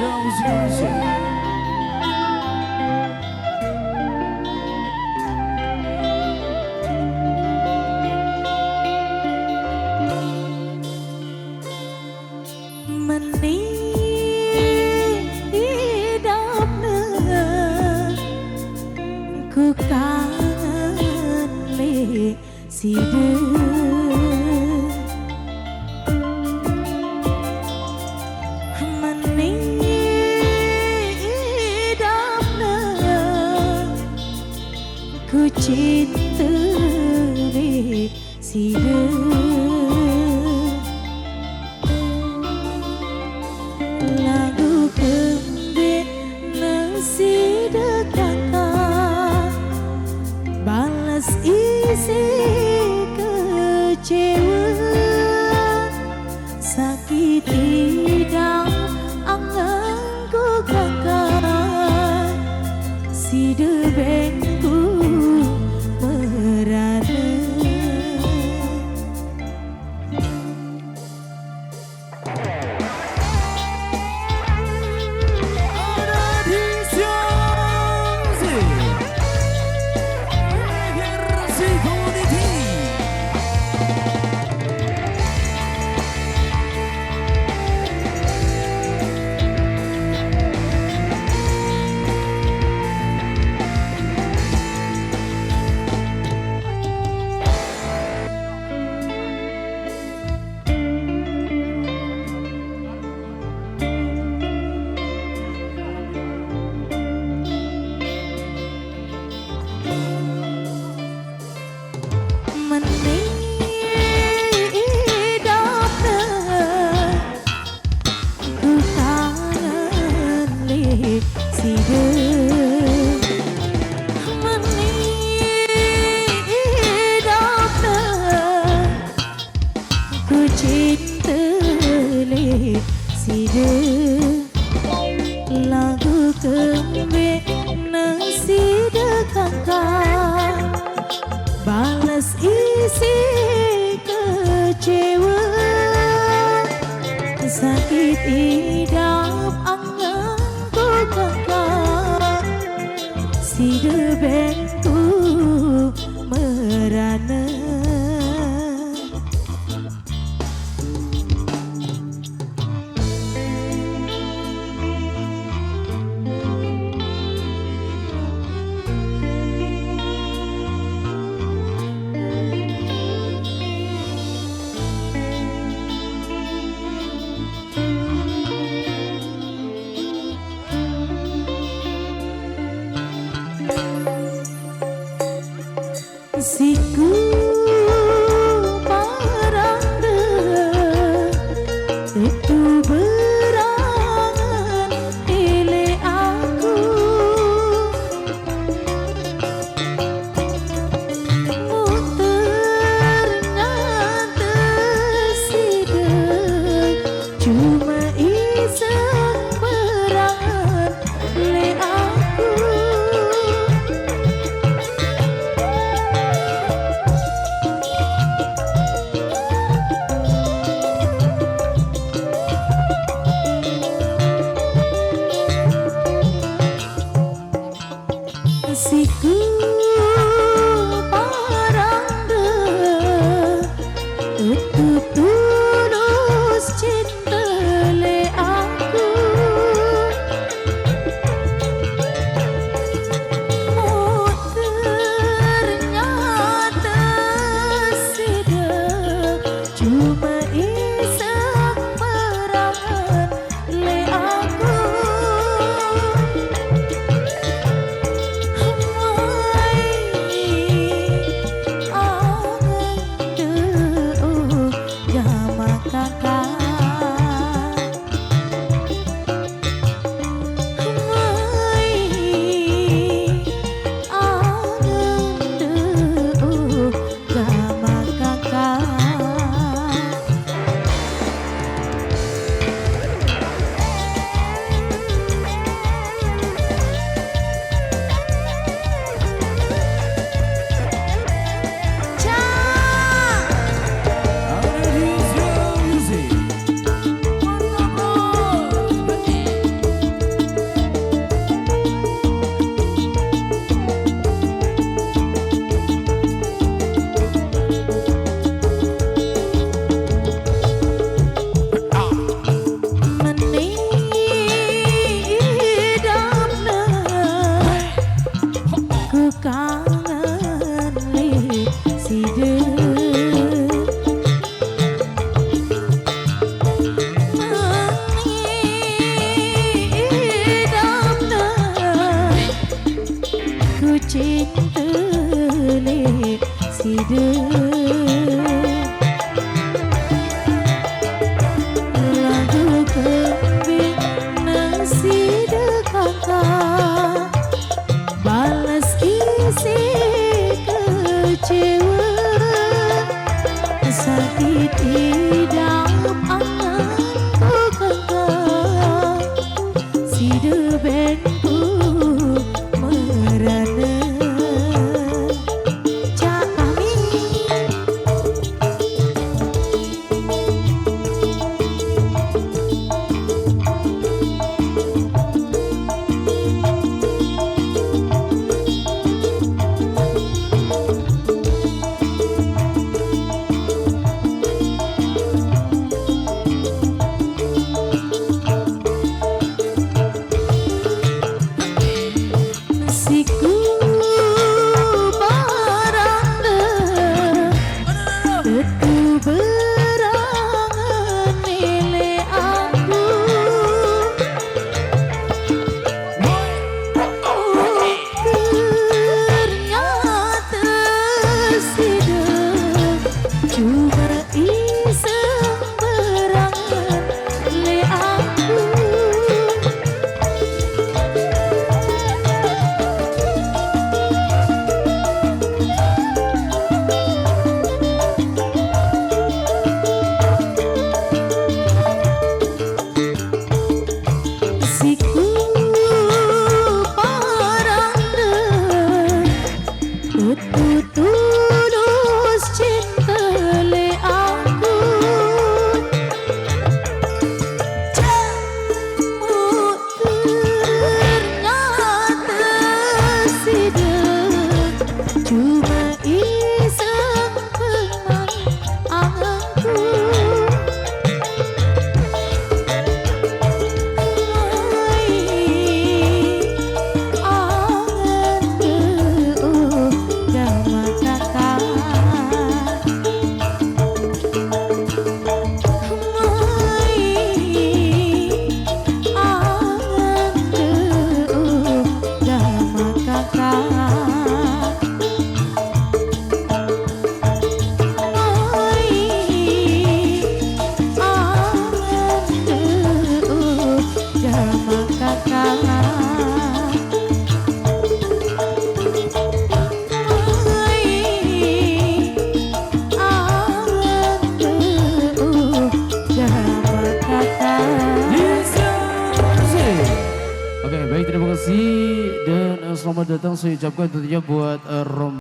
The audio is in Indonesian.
Indonesia, musik Indonesia. Ku kangen le side menidapna ku cinta le side lagu kembe nasida kakak balas isi kecewa sakit tidak anganku kakak si debengku merana lagu kembe nasida kakak balas isi kecewa sakit idap anganku kakak si debengku merana cinta le sida lagu kembing nasida kakak balas isi kecewa sakit hidup anganku kakak sida benku merana cak kami siku baranda tetu berangan nilai aku ternyata sidang cuma iseng berangan nilai aku siku paranda tutu tulus cinta le aku jamu ternyata sidang cuma iseng pengang anganku Oke, baik, terima kasih dan selamat datang saya ucapkan tentunya buat Rom